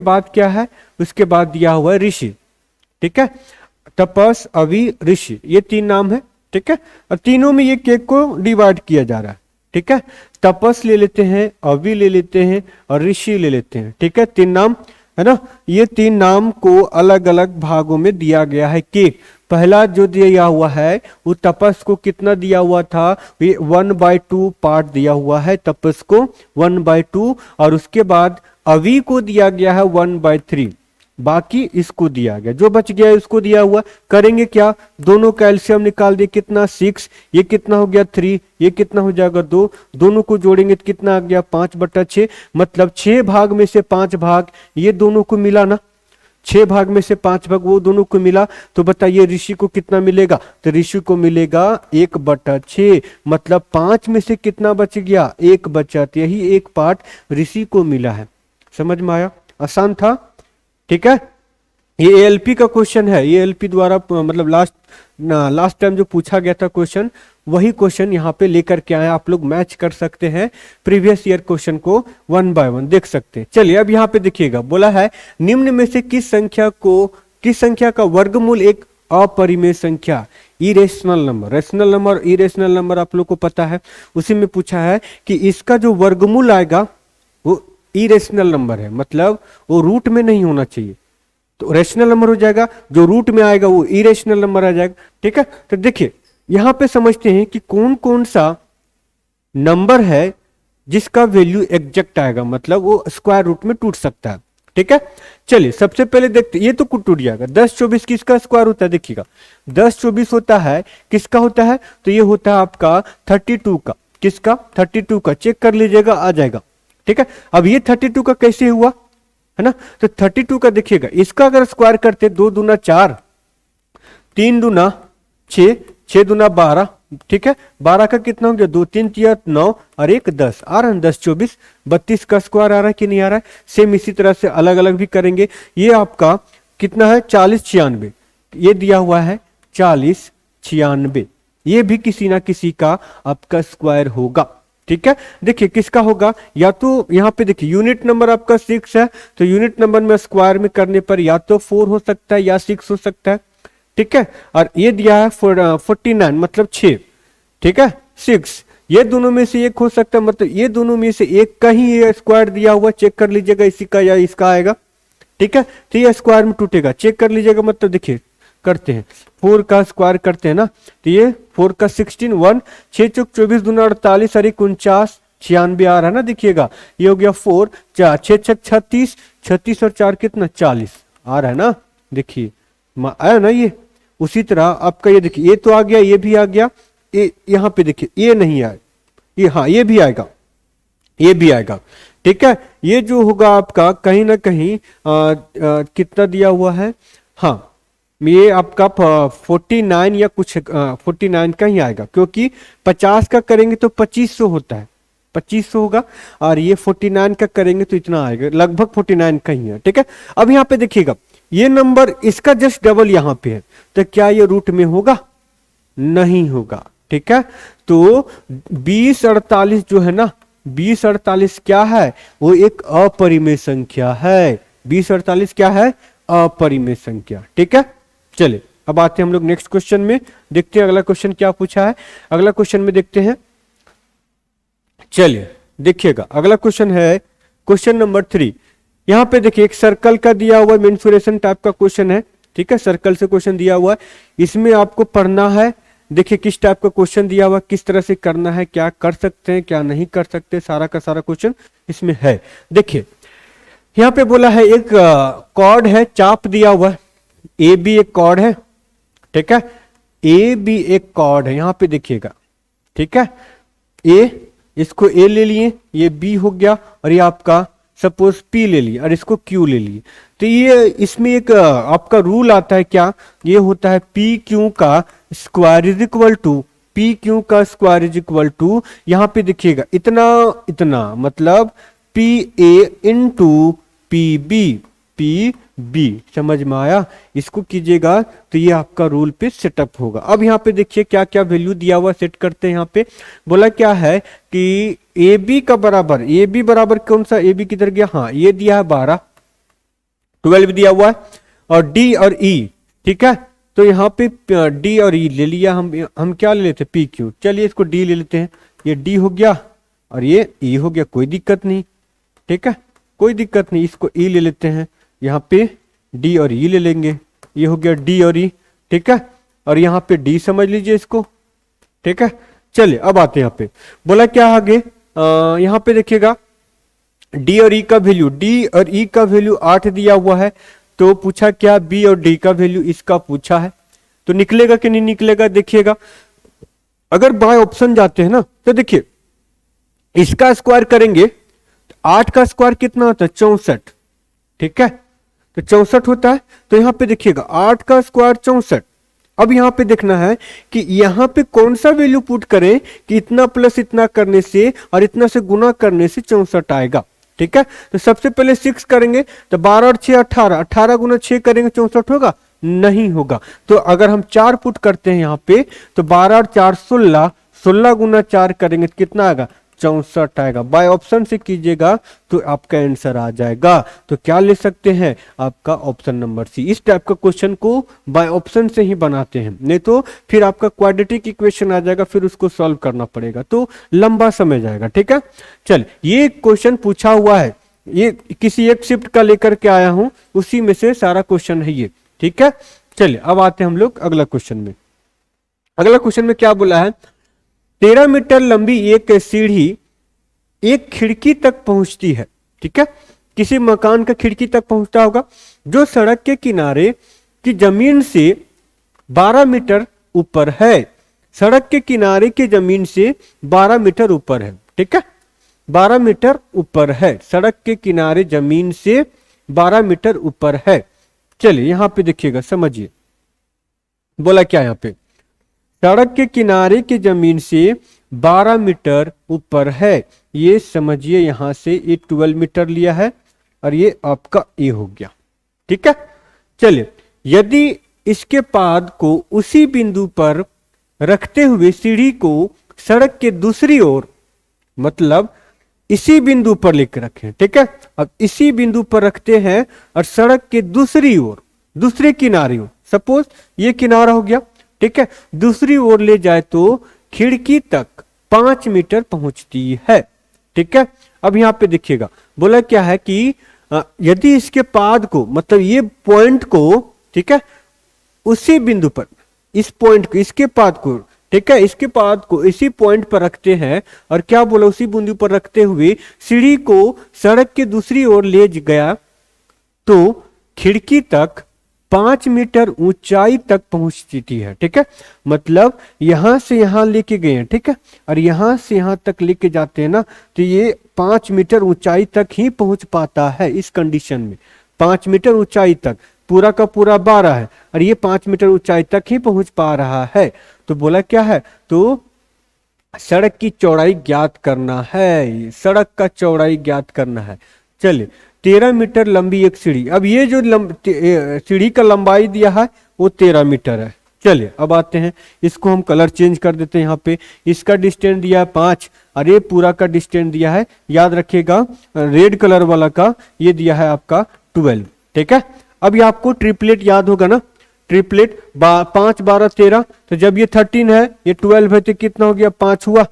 बाद क्या है, उसके बाद दिया हुआ है ऋषि। ठीक है, तपस, अवि, ऋषि, ये तीन नाम है। ठीक है, और तीनों में ये केक को डिवाइड किया जा रहा है। ठीक है, तपस ले लेते हैं, अवि ले लेते हैं और ऋषि ले लेते हैं। ठीक है, तीन नाम है ना। ये तीन नाम को अलग अलग भागों में दिया गया है केक। पहला जो दिया हुआ है वो तपस को कितना दिया हुआ था, ये 1/2 पार्ट दिया हुआ है तपस को 1/2, और उसके बाद अवि को दिया गया है 1/3, बाकी इसको दिया गया, जो बच गया है उसको दिया हुआ। करेंगे क्या, दोनों कैल्शियम निकाल दिए, कितना 6, ये कितना हो गया 3, ये कितना हो जाएगा 2, दोनों को जोड़ेंगे तो कितना आ गया 5/6, मतलब 6 भाग में से 5 भाग ये दोनों को मिला ना, 6 भाग में से 5 भाग वो दोनों को मिला। तो बताइए ऋषि को कितना मिलेगा, तो ऋषि को मिलेगा 1/6, मतलब 5 में से कितना बच गया, 1 बचा, तो यही एक पार्ट ऋषि को मिला है। समझ में आया, आसान था। ठीक है, ये एएलपी का क्वेश्चन है, एएलपी द्वारा मतलब लास्ट टाइम जो पूछा गया था क्वेश्चन, वही क्वेश्चन यहाँ पे लेकर के आए। आप लोग मैच कर सकते हैं प्रीवियस ईयर क्वेश्चन को 1 बाय 1 देख सकते हैं। चलिए अब यहाँ पे देखिएगा, बोला है निम्न में से किस संख्या का वर्गमूल एक अपरिमेय संख्या, irrational number. Rational number, irrational number आप लोग को पता है, उसी में पूछा है कि इसका जो वर्गमूल आएगा वो इरेशनल नंबर है, मतलब वो रूट में नहीं होना चाहिए, तो रेशनल नंबर हो जाएगा, जो रूट में आएगा वो इरेशनल नंबर आ जाएगा। ठीक है, तो देखिए यहां पे समझते हैं कि कौन कौन सा नंबर है जिसका वैल्यू एग्जैक्ट आएगा, मतलब वो स्क्वायर रूट में टूट सकता है। ठीक है, चलिए सबसे पहले देखते, ये तो टूट जाएगा। 10, 24 किसका स्क्वायर होता है, देखिएगा 10, 24 होता है, किसका होता है, तो ये होता है आपका 32 का, किसका 32 का, चेक कर लीजिएगा आ जाएगा। ठीक है, अब ये 32 का कैसे हुआ है ना, तो 32 का देखिएगा, इसका अगर स्क्वायर करते 2 दूना 4, 3 दूना 6, 6 दूना 12, ठीक है, 12 का कितना हो गया, 2 3 3 9 और 1 10 आ रहा है, 10 24 32 का स्क्वायर आ रहा है कि नहीं आ रहा है। सेम इसी तरह से अलग अलग भी करेंगे। ये आपका कितना है 40 96, ये दिया हुआ है 40 96, ये भी किसी ना किसी का आपका स्क्वायर होगा। ठीक है, देखिए किसका होगा, या तो यहां पे देखिए यूनिट नंबर आपका 6 है, तो यूनिट नंबर में स्क्वायर में करने पर या तो 4 हो सकता है या 6 हो सकता है। ठीक है, और ये दिया है 49 मतलब 6, ठीक है 6, ये दोनों में से एक हो सकता है, मतलब ये दोनों में से एक का ही ये स्क्वायर दिया हुआ, चेक कर लीजिएगा इसी का या इसका आएगा। ठीक है, तो ये स्क्वायर में टूटेगा, चेक कर लीजिएगा, मतलब देखिए करते हैं 4 का स्क्वायर करते हैं ना, तो ये 4 का 16 1, 6 चौक 24 दूना 48 और 49 96 आ रहा है ना, देखिएगा ये हो गया 4 4 6 6 36 36 और 4 कितना 40 आ रहा है ना, देखिए आया ना ये। उसी तरह आपका ये देखिए, ये तो आ गया, ये भी आ गया, ये यहाँ पे देखिए ये नहीं आया, ये हाँ ये भी आएगा, ये भी आएगा। ठीक है, ये जो होगा आपका कहीं ना कहीं कितना दिया हुआ है, हाँ ये आपका 49 या कुछ 49 का ही आएगा, क्योंकि 50 का करेंगे तो 2500 होता है, 2500 होगा, और ये 49 का करेंगे तो इतना आएगा, लगभग 49 का ही है। ठीक है, अब यहाँ पे देखिएगा ये नंबर इसका जस्ट डबल यहाँ पे है, तो क्या ये रूट में होगा, नहीं होगा। ठीक है, तो 2048 जो है ना, 2048 क्या है, वो एक अपरिमेय संख्या है। 2048 क्या है, अपरिमेय संख्या। ठीक है, चलिए अब आते हैं हम लोग नेक्स्ट क्वेश्चन में, देखते हैं अगला क्वेश्चन क्या पूछा है। अगला क्वेश्चन में देखते हैं, चलिए देखिएगा अगला क्वेश्चन है क्वेश्चन नंबर 3। यहां पे देखिए एक सर्कल का दिया हुआ मेंसुरेशन टाइप का क्वेश्चन है। ठीक है, सर्कल से क्वेश्चन दिया हुआ है, इसमें आपको पढ़ना है, देखिए किस टाइप का क्वेश्चन दिया हुआ, किस तरह से करना है, क्या कर सकते हैं क्या नहीं कर सकते, सारा का सारा क्वेश्चन इसमें है। देखिए यहां पे बोला है एक कॉर्ड है, चाप दिया हुआ है, ए बी एक कॉर्ड है। ठीक है, ए बी एक कॉर्ड है, यहां पे देखिएगा। ठीक है, ए, इसको ए ले लिए, ये बी हो गया, और ये आपका सपोज पी ले लिए, और इसको क्यू ले लिए। तो ये इसमें एक आपका रूल आता है, क्या ये होता है, पी क्यू का square is equal to, P Q का स्क्वायर इज इक्वल टू, यहां पे देखिएगा इतना इतना, मतलब P A into P B, P B, समझ में आया, इसको कीजिएगा तो ये आपका रूल पे सेटअप होगा। अब यहाँ पे देखिए क्या क्या वैल्यू दिया हुआ, सेट करते हैं। यहाँ पे बोला क्या है कि ए बी का बराबर, ए बी बराबर कौन सा, ए बी किधर गया, हाँ ये दिया है 12, 12 दिया हुआ है, और डी और ई, ठीक है। तो यहाँ पे डी और ई ले लिया, हम क्या ले लेते, पी क्यू। चलिए इसको डी ले लेते हैं, ये डी हो गया और ये ई हो गया, कोई दिक्कत नहीं, ठीक है, कोई दिक्कत नहीं। इसको ई ले लेते हैं, यहाँ पे डी और ई ले लेंगे, ये हो गया डी और ई, ठीक है। और यहाँ पे डी समझ लीजिए इसको, ठीक है। चलिए अब आते हैं यहाँ पे, बोला क्या आगे, यहाँ पे देखिएगा डी और ई का वैल्यू, डी और ई का वैल्यू 8 दिया हुआ है, तो पूछा क्या बी और डी का वैल्यू इसका पूछा है, तो निकलेगा कि नहीं निकलेगा, देखिएगा। अगर बाय ऑप्शन जाते हैं ना, तो देखिए इसका स्क्वायर करेंगे तो 8 का स्क्वायर कितना होता है, 64, ठीक है, तो 64 होता है। तो यहां पे देखिएगा 8 का स्क्वायर 64। अब यहां पे देखना है कि यहां पे कौन सा वैल्यू पुट करें कि इतना प्लस इतना करने से और इतना से गुना करने से 64 आएगा, ठीक है। तो सबसे पहले 6 करेंगे, तो 12 और 6 18, 18 गुना 6 करेंगे 64 होगा, नहीं होगा। तो अगर हम 4 पुट करते हैं यहाँ पे, तो 12 और 4 16, 16 गुना 4 करेंगे तो कितना आएगा, 64 आएगा। बाय ऑप्शन से कीजिएगा तो आपका आंसर आ जाएगा। तो क्या ले सकते हैं, आपका ऑप्शन नंबर सी। इस टाइप का क्वेश्चन को बाय ऑप्शन से ही बनाते हैं, नहीं तो फिर आपका क्वाड्रेटिक इक्वेशन आ जाएगा, फिर उसको सॉल्व करना पड़ेगा, तो लंबा समय जाएगा, ठीक है। चल ये क्वेश्चन पूछा हुआ है, ये किसी एक शिफ्ट का लेकर के आया हूं, उसी में से सारा क्वेश्चन है ये, ठीक है। चलिए अब आते हैं हम लोग अगला क्वेश्चन में। अगला क्वेश्चन में क्या बोला है, 13 मीटर लंबी एक सीढ़ी एक खिड़की तक पहुंचती है, ठीक है, किसी मकान का खिड़की तक पहुंचता होगा, जो सड़क के किनारे की जमीन से 12 मीटर ऊपर है। सड़क के किनारे की जमीन से 12 मीटर ऊपर है, ठीक है, 12 मीटर ऊपर है, सड़क के किनारे जमीन से 12 मीटर ऊपर है। चलिए यहां पे देखिएगा, समझिए बोला क्या यहां पे, सड़क के किनारे की जमीन से 12 मीटर ऊपर है, ये समझिए यहां से ये 12 मीटर लिया है और ये आपका ए हो गया, ठीक है। चलिए यदि इसके पाद को उसी बिंदु पर रखते हुए सीढ़ी को सड़क के दूसरी ओर, मतलब इसी बिंदु पर लेकर रखें, ठीक है, अब इसी बिंदु पर रखते हैं और सड़क के दूसरी ओर, दूसरे किनारे हो, सपोज ये किनारा हो गया, ठीक है, दूसरी ओर ले जाए तो खिड़की तक 5 मीटर पहुंचती है, ठीक है। अब यहां पे देखिएगा बोला क्या है कि यदि इसके पाद को, मतलब ये पॉइंट को, ठीक है, उसी बिंदु पर, इस पॉइंट को, इसके पाद को, ठीक है, इसके पाद को इसी पॉइंट पर रखते हैं और क्या बोला, उसी बिंदु पर रखते हुए सीढ़ी को सड़क के दूसरी ओर ले गया तो खिड़की तक 5 मीटर ऊंचाई तक पहुंचती है, ठीक है, मतलब यहां से यहां लेके गए हैं, ठीक है, और यहां से यहां तक लेके जाते हैं ना, तो ये 5 मीटर ऊंचाई तक ही पहुंच पाता है। इस कंडीशन में 5 मीटर ऊंचाई तक, पूरा का पूरा 12 है और ये 5 मीटर ऊंचाई तक ही पहुंच पा रहा है। तो बोला क्या है, तो सड़क की चौड़ाई ज्ञात करना है, सड़क का चौड़ाई ज्ञात करना है। चलिए 13 मीटर लंबी एक सीढ़ी, अब ये जो सीढ़ी का लंबाई दिया है वो 13 मीटर है। चलिए अब आते हैं, इसको हम कलर चेंज कर देते हैं। यहाँ पे इसका डिस्टेंस दिया है 5 और ये पूरा का डिस्टेंस दिया है, याद रखिएगा रेड कलर वाला का ये दिया है आपका 12, ठीक है। अब ये आपको ट्रिपलेट याद होगा ना, ट्रिपलेट 5 12 13, तो जब ये 13 है, ये 12 है, तो कितना हो गया, 5 हुआ,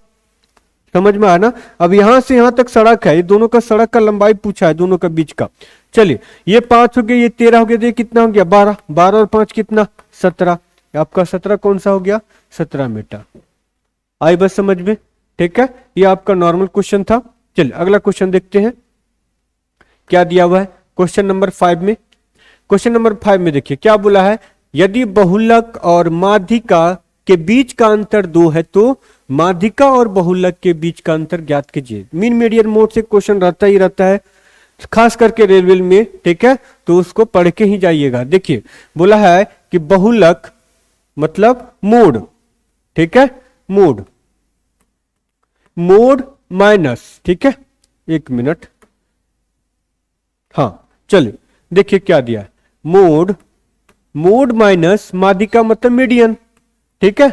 समझ में आया ना। अब यहां से यहां तक सड़क है, ये दोनों का सड़क का लंबाई पूछा है, दोनों का बीच का। चलिए ये 5 हो गया, ये 13 हो गया, तो ये कितना हो गया, 12, 12 और 5 कितना, 17, आपका 17 कौन सा हो गया, 17 मीटर। आई बस समझ में, ठीक है, ये आपका नॉर्मल क्वेश्चन था। चलिए अगला क्वेश्चन देखते हैं क्या दिया हुआ है क्वेश्चन नंबर 5 में। क्वेश्चन नंबर 5 में देखिए क्या बोला है, यदि बहुलक और माध्यिका के बीच का अंतर 2 है तो माध्यिका और बहुलक के बीच का अंतर ज्ञात कीजिए। मीन मीडियन मोड से क्वेश्चन रहता ही रहता है, खास करके रेलवे में, ठीक है, तो उसको पढ़ के ही जाइएगा। देखिए बोला है कि बहुलक मतलब मोड, ठीक है, मोड, मोड माइनस, ठीक है, 1 मिनट, हाँ चलिए देखिए क्या दिया है, मोड, मोड माइनस माध्यिका मतलब मीडियन, ठीक है,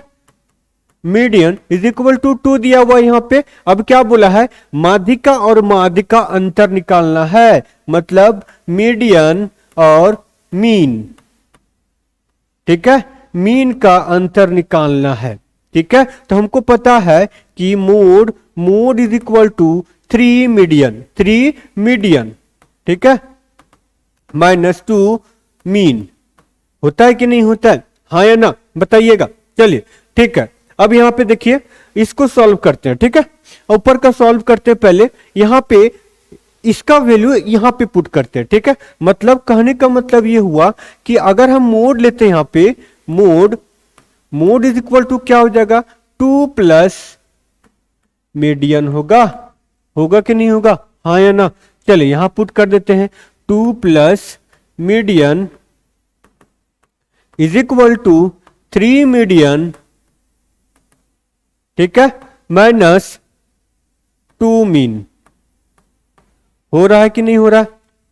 मीडियन इज इक्वल टू 2 दिया हुआ यहां पे। अब क्या बोला है, माध्यिका और माध्यिका अंतर निकालना है, मतलब मीडियन और मीन, ठीक है, मीन का अंतर निकालना है। ठीक है, तो हमको पता है कि mode is equal to 3 median, ठीक है, माइनस 2 मीन। होता है कि नहीं होता है, हाँ या ना, बताइएगा। चलिए ठीक है, अब यहां पे देखिए, इसको सॉल्व करते हैं। ठीक है, ऊपर का सॉल्व करते हैं, पहले यहां पे इसका वैल्यू यहां पे पुट करते हैं। ठीक है, मतलब कहने का मतलब ये हुआ कि अगर हम मोड लेते हैं यहां पे, मोड इज इक्वल टू क्या हो जाएगा, 2 प्लस मीडियन होगा कि नहीं होगा, हाँ या ना। चलिए यहां पुट कर देते हैं, 2 plus median is equal to 3 median, ठीक है, माइनस 2 मीन। हो रहा है कि नहीं हो रहा,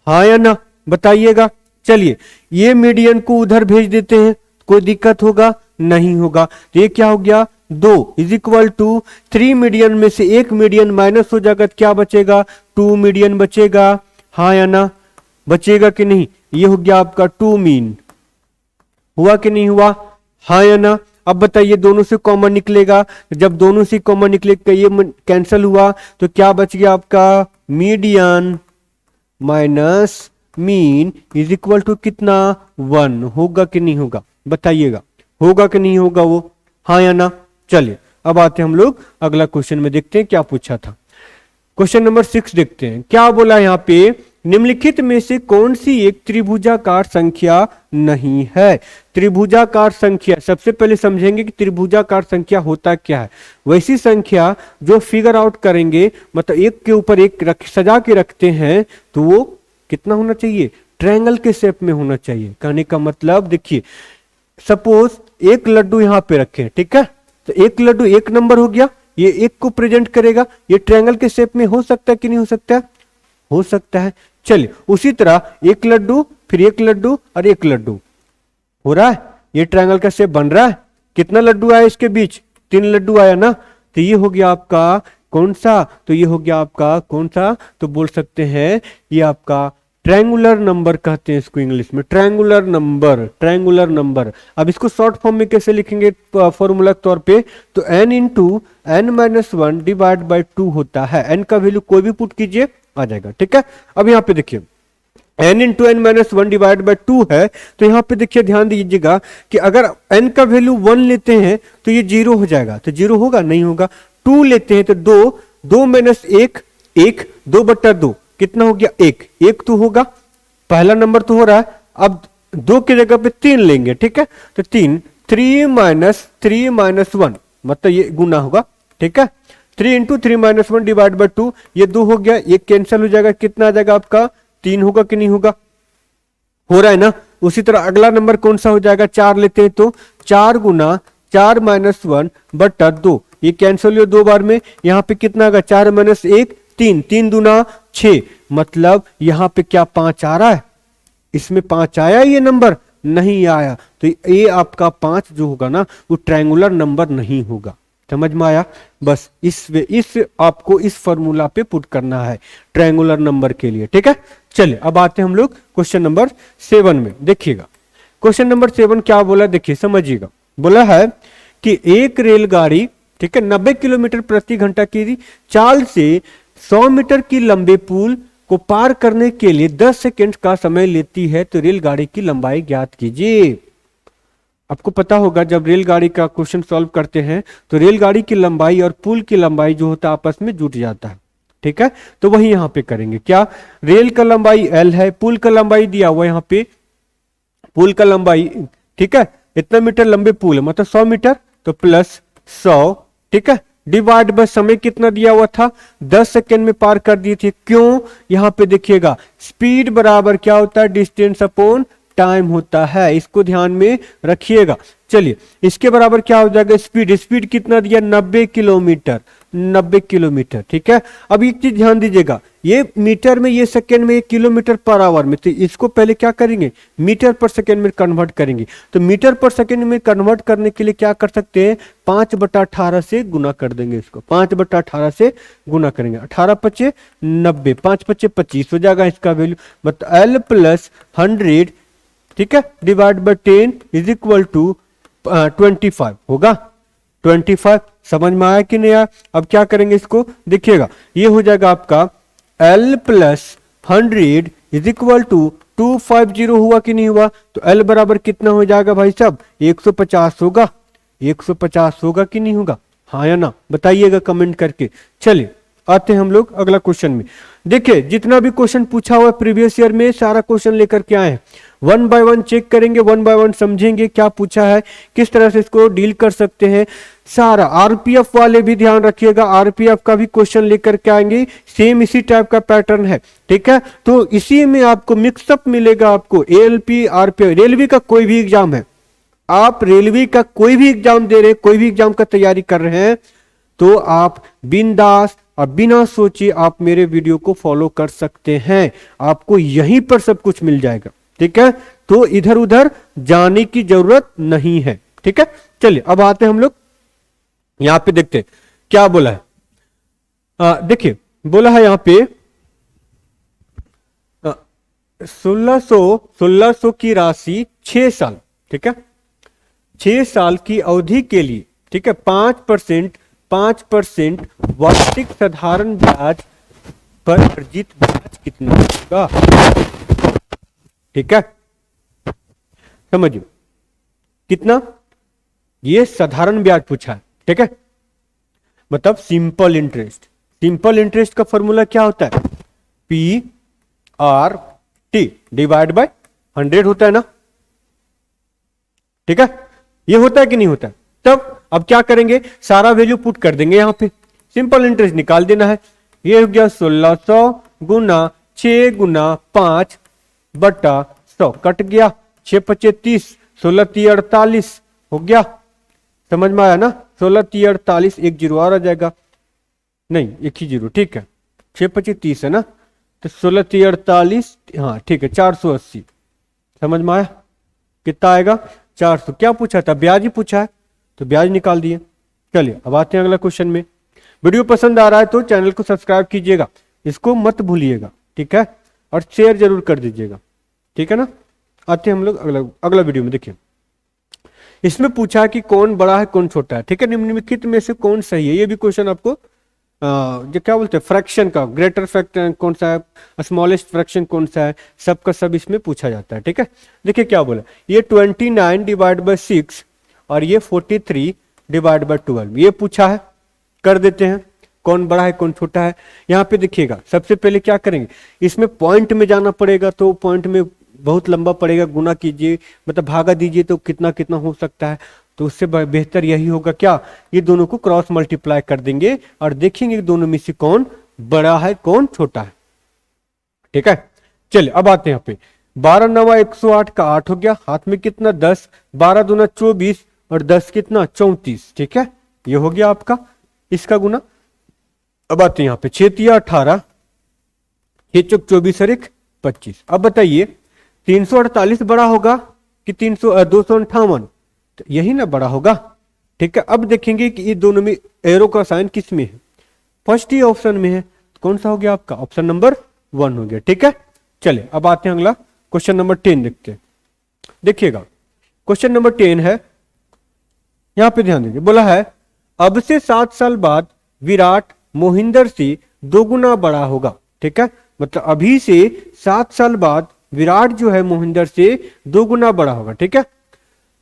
हाँ या ना, बताइएगा। चलिए ये मीडियन को उधर भेज देते हैं, कोई दिक्कत होगा, नहीं होगा। तो ये क्या हो गया, 2 इज इक्वल टू 3 मीडियन में से 1 मीडियन माइनस हो जाएगा, तो क्या बचेगा, 2 मीडियन बचेगा, हाँ या ना, बचेगा कि नहीं। ये हो गया आपका 2 मीन, हुआ कि नहीं हुआ, हाँ या ना। अब बताइए, दोनों से कॉमन निकलेगा, जब दोनों से कॉमन निकलेगा, ये कैंसिल हुआ, तो क्या बच गया आपका, median minus mean is equal to कितना, 1। होगा कि नहीं होगा, बताइएगा, होगा कि नहीं होगा वो, हाँ या ना। चलिए अब आते हैं हम लोग अगला क्वेश्चन में, देखते हैं क्या पूछा था। क्वेश्चन नंबर 6 देखते हैं, क्या बोला यहां पे, निम्नलिखित में से कौन सी एक त्रिभुजाकार संख्या नहीं है। त्रिभुजाकार संख्या, सबसे पहले समझेंगे कि त्रिभुजाकार संख्या होता क्या है। वैसी संख्या जो फिगर आउट करेंगे, मतलब एक के ऊपर एक सजा के रखते हैं, तो वो कितना होना चाहिए, ट्रायंगल के शेप में होना चाहिए। कहने का मतलब देखिए, सपोज एक लड्डू यहां पे रखे, ठीक है, तो एक लड्डू एक नंबर हो गया, ये एक को प्रेजेंट करेगा, ये ट्रायंगल के शेप में हो सकता है कि नहीं हो सकता, हो सकता है। चलिए उसी तरह एक लड्डू, फिर एक लड्डू और एक लड्डू हो रहा है, ये ट्रायंगल का शेप बन रहा है। कितना लड्डू आया इसके बीच, 3 लड्डू आया ना, तो ये हो गया आपका कौन सा, तो ये हो गया आपका कौन सा, तो बोल सकते हैं ये आपका ट्रायंगुलर नंबर कहते हैं इसको इंग्लिश में, ट्रायंगुलर नंबर। अब इसको शॉर्ट फॉर्म में कैसे लिखेंगे फॉर्मूला के तौर पे, तो n into N minus 1 divide by 2 होता है। n का वैल्यू कोई भी पुट कीजिए, आ जाएगा। ठीक है, अब यहाँ पे देखिए n into N minus 1 divide by 2 है, तो यहाँ पे देखिए ध्यान दीजिएगा कि अगर n का वैल्यू 1 लेते हैं तो ये 0 हो जाएगा, तो 0 होगा, नहीं होगा। 2 लेते हैं तो 2 माइनस 1 2/2 कितना हो गया, 1 तो होगा, पहला नंबर तो हो रहा है। अब 2 की जगह पे 3 लेंगे, ठीक है, तो 3 माइनस 1 मतलब ये गुना होगा। ठीक है, 3 इंटू 3 माइनस 1 डिवाइड बाई 2, ये 2 हो गया, ये कैंसिल हो जाएगा, कितना आ जाएगा आपका, 3 होगा कि नहीं होगा, हो रहा है ना। उसी तरह अगला नंबर कौन सा हो जाएगा, 4 लेते हैं तो 4 गुना 4 माइनस 1/2, ये कैंसिल हो 2 बार में, यहाँ पे कितना आएगा, 4 माइनस 1 3 दूना 6, मतलब यहां पे क्या 5 आ रहा है, इसमें 5 आया, ये नंबर नहीं आया, तो ये आपका 5 जो होगा ना, वो ट्रायंगुलर नंबर नहीं होगा। समझ में आया, बस इस आपको इस फॉर्मूला पे पुट करना है ट्रायंगुलर नंबर के लिए। ठीक है, चलिए अब आते हैं हम लोग क्वेश्चन नंबर 7 में। देखिएगा क्वेश्चन नंबर 7 क्या बोला, देखिए समझिएगा। बोला है कि एक रेलगाड़ी, ठीक है, 90 किलोमीटर प्रति घंटा की चाल से 100 मीटर की लंबे पुल को पार करने के लिए 10 सेकंड का समय लेती है, तो रेलगाड़ी की लंबाई ज्ञात कीजिए। आपको पता होगा जब रेलगाड़ी का क्वेश्चन सॉल्व करते हैं तो रेलगाड़ी की लंबाई और पुल की लंबाई जो होता है आपस में जुट जाता है। ठीक है, तो वही यहां पे करेंगे, क्या, रेल का लंबाई L है, पुल का लंबाई दिया हुआ यहां पे, पुल का लंबाई, ठीक है, इतना मीटर लंबे पुल है, मतलब 100 मीटर, तो प्लस 100, ठीक है, डिवाइड बाय समय कितना दिया हुआ था, 10 सेकेंड में पार कर दिए थे। क्यों, यहां पे देखिएगा स्पीड बराबर क्या होता है, डिस्टेंस अपॉन टाइम होता है, इसको ध्यान में रखिएगा। चलिए इसके बराबर क्या हो जाएगा, स्पीड कितना दिया, 90 किलोमीटर, 90 किलोमीटर। ठीक है, अब एक चीज ध्यान दीजिएगा, ये मीटर में, ये सेकेंड में, ये किलोमीटर पर आवर में, तो इसको पहले क्या करेंगे, मीटर पर सेकेंड में कन्वर्ट करेंगे। तो मीटर पर सेकेंड में कन्वर्ट करने के लिए क्या कर सकते हैं, 5/18 से गुना कर देंगे इसको, 5/18 से गुना करेंगे, 18 पचे 90, 5 पचे 25 हो जाएगा इसका वैल्यू, मतलब L + 100, ठीक है, divide by 10 is equal to 25 होगा। 25 समझ में आया कि नहीं आया। अब क्या करेंगे इसको, देखिएगा, ये हो जाएगा आपका L + 100 इज इक्वल टू 250 हुआ कि नहीं हुआ, तो L बराबर कितना हो जाएगा भाई साहब, 150 होगा। 150 होगा कि नहीं होगा, हाँ या ना, बताइएगा कमेंट करके। चलिए आते हैं हम लोग अगला क्वेश्चन में। देखिए जितना भी क्वेश्चन पूछा हुआ प्रीवियस ईयर में, सारा क्वेश्चन लेकर के आए हैं, वन बाय वन चेक करेंगे, वन बाय वन समझेंगे क्या पूछा है, किस तरह से इसको डील कर सकते हैं सारा। आरपीएफ वाले भी ध्यान रखिएगा, आरपीएफ का भी क्वेश्चन लेकर के आएंगे, सेम इसी टाइप का पैटर्न है। ठीक है, तो इसी में आपको मिक्सअप मिलेगा, आपको एएलपी आरपीएफ, रेलवे का कोई भी एग्जाम है, आप रेलवे का कोई भी एग्जाम दे रहे हैं, कोई भी एग्जाम का तैयारी कर रहे हैं, तो आप बिंदास और बिना सोचे आप मेरे वीडियो को फॉलो कर सकते हैं, आपको यहीं पर सब कुछ मिल जाएगा। ठीक है, तो इधर उधर जाने की जरूरत नहीं है। ठीक है, चलिए अब आते हैं हम लोग यहां पे, देखते हैं क्या बोला है। देखिए बोला है यहां पे 1600 की राशि 6 साल, ठीक है, 6 साल की अवधि के लिए, ठीक है, 5% वार्षिक साधारण ब्याज पर अर्जित ब्याज कितना होगा। ठीक है, समझिए कितना, ये साधारण ब्याज पूछा है। ठीक है, मतलब सिंपल इंटरेस्ट, सिंपल इंटरेस्ट का फॉर्मूला क्या होता है, PRT डिवाइड बाय 100 होता है ना। ठीक है, ये होता है कि नहीं होता है। तब अब क्या करेंगे, सारा वैल्यू पुट कर देंगे यहां पे, सिंपल इंटरेस्ट निकाल देना है। ये हो गया 1600 गुना 6 गुना 5 बटा 100, कट गया, 6 पचे 30, 16 × 48 हो गया, समझ में आया ना, 16 × 48, एक जीरो और आ जाएगा, नहीं एक ही जीरो, ठीक है, 6 पचे 30 है ना, तो 16 × 48, हाँ ठीक है, 480, समझ में आया, कितना आएगा 400। क्या पूछा था, ब्याज ही पूछा है, तो ब्याज निकाल दिए। चलिए अब आते हैं अगला क्वेश्चन में। वीडियो पसंद आ रहा है तो चैनल को सब्सक्राइब कीजिएगा, इसको मत भूलिएगा, ठीक है, और शेयर जरूर कर दीजिएगा, ठीक है ना। आते हैं हम लोग अगला वीडियो में। देखिए इसमें पूछा है कि कौन बड़ा है कौन छोटा है, ठीक है, निम्नलिखित में से कौन सही है। ये भी क्वेश्चन आपको जो क्या बोलते हैं फ्रैक्शन का, ग्रेटर फैक्टर कौन सा है, स्मॉलेस्ट फ्रैक्शन कौन सा है, सबका सब इसमें पूछा जाता है। ठीक है, देखिए क्या बोला, ये 29 डिवाइड बाय 6 और ये 43 डिवाइड बाय 12, ये पूछा है, कर देते हैं, कौन बड़ा है कौन छोटा है। यहाँ पे देखिएगा, सबसे पहले क्या करेंगे, इसमें पॉइंट में जाना पड़ेगा, तो पॉइंट में बहुत लंबा पड़ेगा, गुना कीजिए, मतलब भागा दीजिए, तो कितना कितना हो सकता है, तो उससे बेहतर यही होगा क्या, ये दोनों को क्रॉस मल्टीप्लाई कर देंगे और देखेंगे दोनों में से कौन बड़ा है कौन छोटा है। ठीक है, चलिए अब आते हैं यहाँ पे, 12 9 108 का 8 हो गया, हाथ में कितना 10, 12 दूना 24 और 10 कितना 34। ठीक है, ये हो गया आपका इसका गुना। अब आते हैं यहाँ पे 6 × 18, 6 × 24 और 1 25। अब बताइए 348 बड़ा होगा कि 258, तो यही ना बड़ा होगा। ठीक है, अब देखेंगे कि ये दोनों में एरो का साइन किस में है, फर्स्ट ही ऑप्शन में है, तो कौन सा हो गया आपका, ऑप्शन नंबर 1 हो गया। ठीक है, चलिए अब आते हैं अगला क्वेश्चन नंबर 10 देखते हैं। देखिएगा क्वेश्चन नंबर 10 है, यहां पे ध्यान दीजिए, बोला है अब से 7 साल बाद विराट मोहिंदर से 2 गुना बड़ा होगा। ठीक है, मतलब अभी से 7 साल बाद विराट जो है मोहिंदर से 2 गुना बड़ा होगा। ठीक है,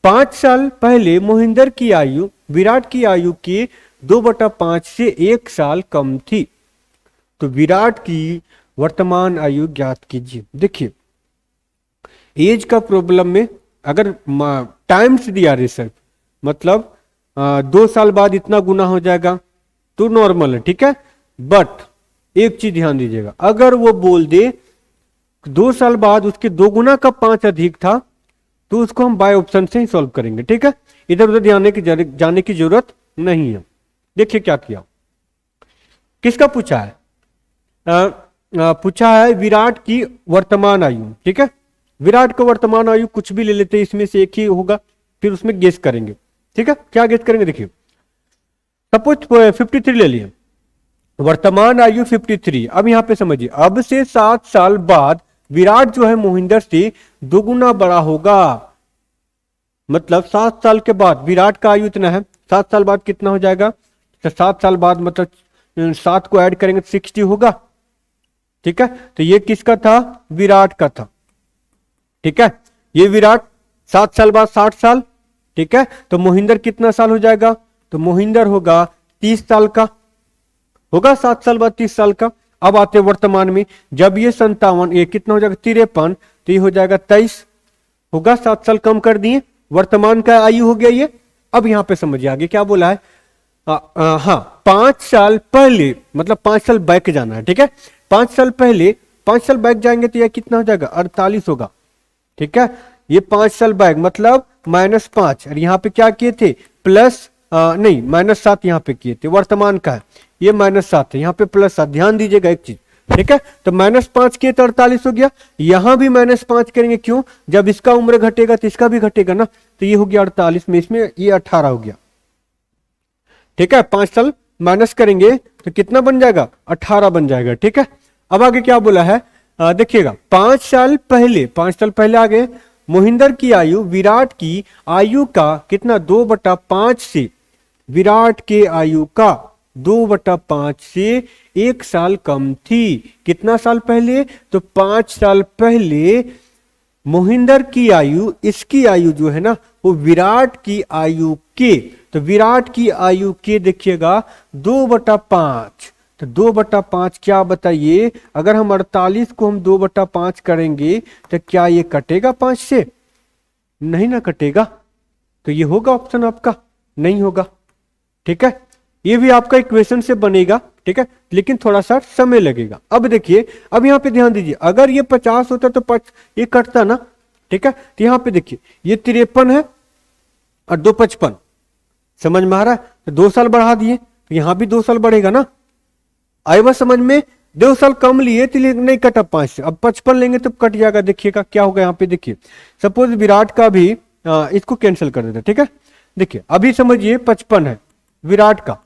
5 साल पहले मोहिंदर की आयु विराट की आयु के 2/5 से 1 साल कम थी, तो विराट की वर्तमान आयु ज्ञात कीजिए। देखिए एज का प्रॉब्लम में अगर टाइम्स दिया रे सर, मतलब 2 साल बाद इतना गुना हो जाएगा तो नॉर्मल है। ठीक है, बट एक चीज ध्यान दीजिएगा, अगर वो बोल दे 2 साल बाद उसके 2 गुना का 5 अधिक था, तो उसको हम बाय ऑप्शन से ही सॉल्व करेंगे। ठीक है, इधर उधर जाने की जरूरत नहीं है। देखिए क्या किया, किसका पूछा है? पूछा है विराट की वर्तमान आयु। ठीक है, विराट का वर्तमान आयु कुछ भी ले लेते हैं, इसमें से एक ही होगा, फिर उसमें गेस करेंगे। ठीक है, क्या गेस करेंगे? देखिए सपोज 53 ले लिए, वर्तमान आयु 53। अब यहां पे समझिए, अब से 7 साल बाद विराट जो है मोहिंदर से दोगुना बड़ा होगा। मतलब 7 साल के बाद विराट का आयु इतना है, 7 साल बाद कितना हो जाएगा? तो 7 साल बाद मतलब 7 को ऐड करेंगे तो 60 होगा। ठीक है, तो ये किसका था? विराट का था। ठीक है, ये विराट 7 साल बाद 60 साल। ठीक है, तो मोहिंदर कितना साल हो जाएगा? तो मोहिंदर होगा 30 साल का, होगा 7 साल बाद 30 साल का। अब आते वर्तमान में, जब ये 57, ये कितना हो जाएगा? 53, तो ये हो जाएगा 23, होगा 7 साल कम कर दिए, वर्तमान का आयु हो गया ये। अब यहां पे समझिए आगे क्या बोला है। हाँ, 5 साल पहले, मतलब 5 साल बैक जाना है। ठीक है, 5 साल पहले, 5 साल बैक जाएंगे तो यह कितना हो जाएगा? 48 होगा। ठीक है, ये 5 साल बैक मतलब -5, और यहां पे क्या किए थे? प्लस नहीं, -7 यहां पे किए थे, वर्तमान का है, ये -7 है, यहां पे +7। ध्यान दीजिएगा एक चीज। ठीक है, तो -5 किए तो 48 हो गया, यहां भी -5 करेंगे, क्यों? जब इसका उम्र घटेगा तो इसका भी घटेगा ना, तो ये हो गया 48 में, इसमें ये 18 हो गया। ठीक है, 5 साल माइनस करेंगे तो कितना बन जाएगा? 18 बन जाएगा। ठीक है, अब आगे क्या बोला है देखिएगा, 5 साल पहले, 5 साल पहले आगे मोहिंदर की आयु विराट की आयु का कितना? 2/5 से, विराट के आयु का 2/5 से 1 साल कम थी। कितना साल पहले? तो 5 साल पहले मोहिंदर की आयु, इसकी आयु जो है ना, वो विराट की आयु के, तो विराट की आयु के देखिएगा 2/5, तो 2/5 क्या बताइए? अगर हम 48 को हम 2/5 करेंगे तो क्या ये कटेगा 5 से? नहीं ना कटेगा, तो ये होगा ऑप्शन आपका, नहीं होगा। ठीक है, ये भी आपका इक्वेशन से बनेगा। ठीक है, लेकिन थोड़ा सा समय लगेगा। अब देखिए, अब यहां पे ध्यान दीजिए, अगर ये 50 होता तो ये कटता ना। ठीक है, तो यहां पे देखिए ये 53 है और 2 55, समझ में आ रहा है? तो 2 साल बढ़ा दिए, तो यहां भी 2 साल बढ़ेगा ना। आए बस समझ में? 2 साल कम लिए तो नहीं कटा 5 से, अब 55 लेंगे तो कट जाएगा। देखिएगा क्या होगा यहाँ पे, देखिए सपोज विराट का भी इसको कैंसिल कर देते। ठीक है, देखिए अभी समझिए 55 है विराट का,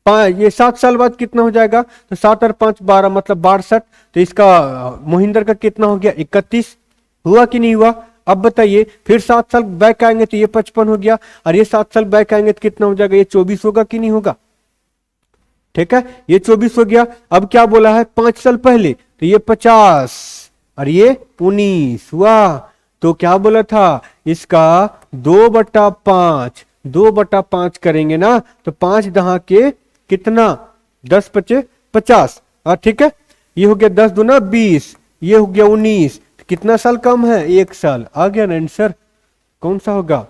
ये 7 साल बाद कितना हो जाएगा? तो 7 और 5 12, मतलब 62। तो इसका मोहिंदर का कितना हो गया? 31। हुआ कि नहीं हुआ? अब बताइए, फिर 7 साल बैक आएंगे तो ये 55 हो गया, और ये 7 साल बैक आएंगे तो कितना हो जाएगा? ये 24 होगा कि नहीं होगा? ठीक है, ये 24 हो गया। अब क्या बोला है? 5 साल पहले, तो ये 50 और ये 19 हुआ। तो क्या बोला था? इसका 2/5, 2/5 करेंगे ना, तो 5 दहा के कितना? 10 5 50, और ठीक है, ये हो गया 10 दूना 20, ये हो गया 19। कितना साल कम है? 1 साल। आ गया ना आंसर? कौन सा होगा?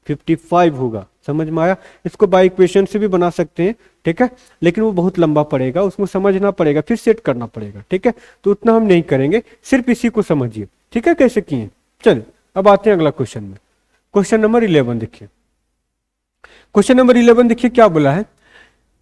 55 होगा। समझ में आया? इसको बाय इक्वेशन से भी बना सकते हैं। ठीक है, लेकिन वो बहुत लंबा पड़ेगा, उसको समझना पड़ेगा, फिर सेट करना पड़ेगा। ठीक है, तो उतना हम नहीं करेंगे, सिर्फ इसी को समझिए। ठीक है, कैसे किए? चलिए अब आते हैं अगला क्वेश्चन में। क्वेश्चन नंबर 11 देखिए, क्वेश्चन नंबर 11 देखिए क्या बोला है।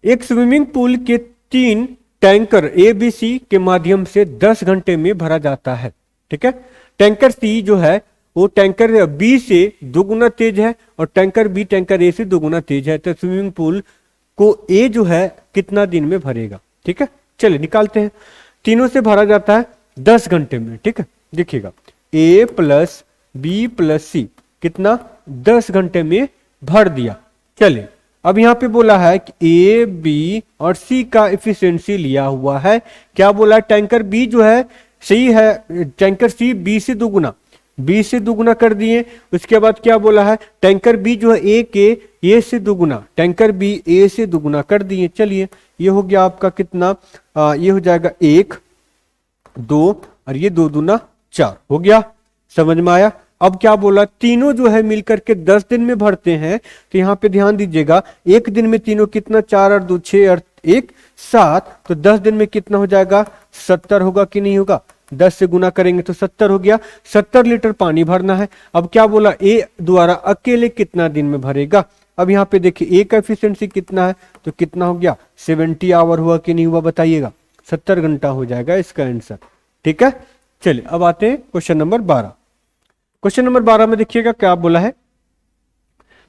एक स्विमिंग पूल के 3 टैंकर ABC के माध्यम से 10 घंटे में भरा जाता है। ठीक है, टैंकर सी जो है वो टैंकर बी से दोगुना तेज है, और टैंकर बी टैंकर ए से दोगुना तेज है। तो स्विमिंग पूल को ए जो है कितना दिन में भरेगा? ठीक है, चलिए निकालते हैं। तीनों से भरा जाता है 10 घंटे में। ठीक है, देखिएगा ए प्लस बी प्लस सी कितना? 10 घंटे में भर दिया। चलिए अब यहां पे बोला है कि ए बी और सी का एफिशिएंसी लिया हुआ है। क्या बोला है? टैंकर बी जो है सही है, टैंकर सी बी से दोगुना, बी से दोगुना कर दिए। उसके बाद क्या बोला है? टैंकर बी जो है ए के ए से दोगुना, टैंकर बी ए से दोगुना कर दिए। चलिए ये हो गया आपका कितना? ये हो जाएगा 1 2 और ये 2 दूना 4 हो गया। समझ में आया? अब क्या बोला? तीनों जो है मिलकर के 10 दिन में भरते हैं। तो यहाँ पे ध्यान दीजिएगा, एक दिन में तीनों कितना? 4 और 2 6 और 1 7, तो 10 दिन में कितना हो जाएगा? 70 होगा कि नहीं होगा? 10 से गुना करेंगे तो 70 हो गया। 70 लीटर पानी भरना है। अब क्या बोला? ए द्वारा अकेले कितना दिन में भरेगा? अब यहाँ पे देखिए ए का एफिशिएंसी कितना है, तो कितना हो गया 70 आवर हुआ कि नहीं हुआ बताइएगा, 70 घंटा हो जाएगा इसका आंसर। ठीक है, चलिए अब आते हैं क्वेश्चन नंबर 12। क्वेश्चन नंबर 12 में देखिएगा क्या बोला है।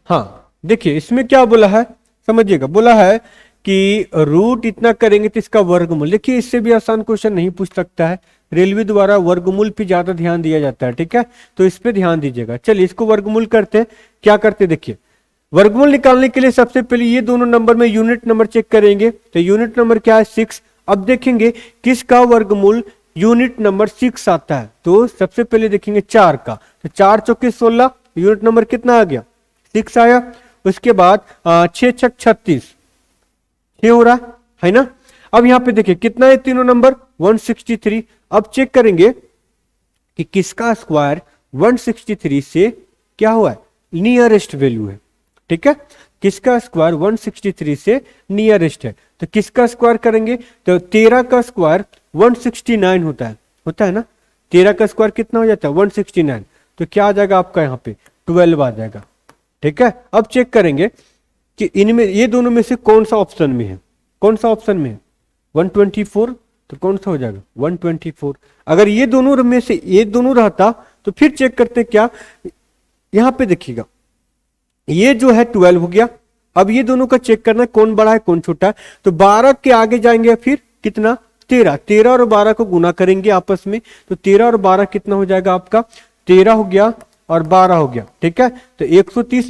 हाँ देखिए इसमें क्या बोला है समझिएगा, बोला है कि रूट इतना करेंगे तो इसका वर्गमूल। देखिए इससे भी आसान क्वेश्चन नहीं पूछ सकता है, रेलवे द्वारा वर्गमूल पे ज्यादा ध्यान दिया जाता है। ठीक है, तो इस पे ध्यान दीजिएगा। चलिए इसको वर्गमूल करते हैं, क्या करते देखिए। वर्गमूल निकालने के लिए सबसे पहले ये दोनों नंबर में यूनिट नंबर चेक करेंगे, तो यूनिट नंबर क्या है 6। अब देखेंगे किसका वर्गमूल यूनिट नंबर 6 आता है, तो सबसे पहले देखेंगे 4 का, तो 4 चौके 16, यूनिट नंबर कितना आ गया 6 आया। उसके बाद 6 छक 36 ये हो रहा है ना। अब यहां पे देखिए कितना है तीनों नंबर 163। अब चेक करेंगे कि किसका स्क्वायर 163 से क्या हुआ है नियरेस्ट वैल्यू है। ठीक है, किसका स्क्वायर 163 से नियरेस्ट है, तो किसका स्क्वायर करेंगे, तो 13 का स्क्वायर 169 होता है ना। 13 का स्क्वायर कितना हो जाता है 169, तो क्या आ जाएगा आपका यहाँ पे 12 आ जाएगा। ठीक है, अब चेक करेंगे कि इनमें ये दोनों में से कौन सा ऑप्शन में है, कौन सा ऑप्शन में है 124, तो कौन सा हो जाएगा 124। अगर ये दोनों में से ये दोनों रहता तो फिर चेक करते हैं क्या, यहां पे देखिएगा ये जो है 12 हो गया। अब ये दोनों का चेक करना है कौन बड़ा है कौन छोटा है, तो 12 के आगे जाएंगे फिर कितना 13 और 12 को गुना करेंगे आपस में, तो 13 और 12 कितना हो जाएगा आपका 13 हो गया और 12 हो गया। ठीक है, तो 130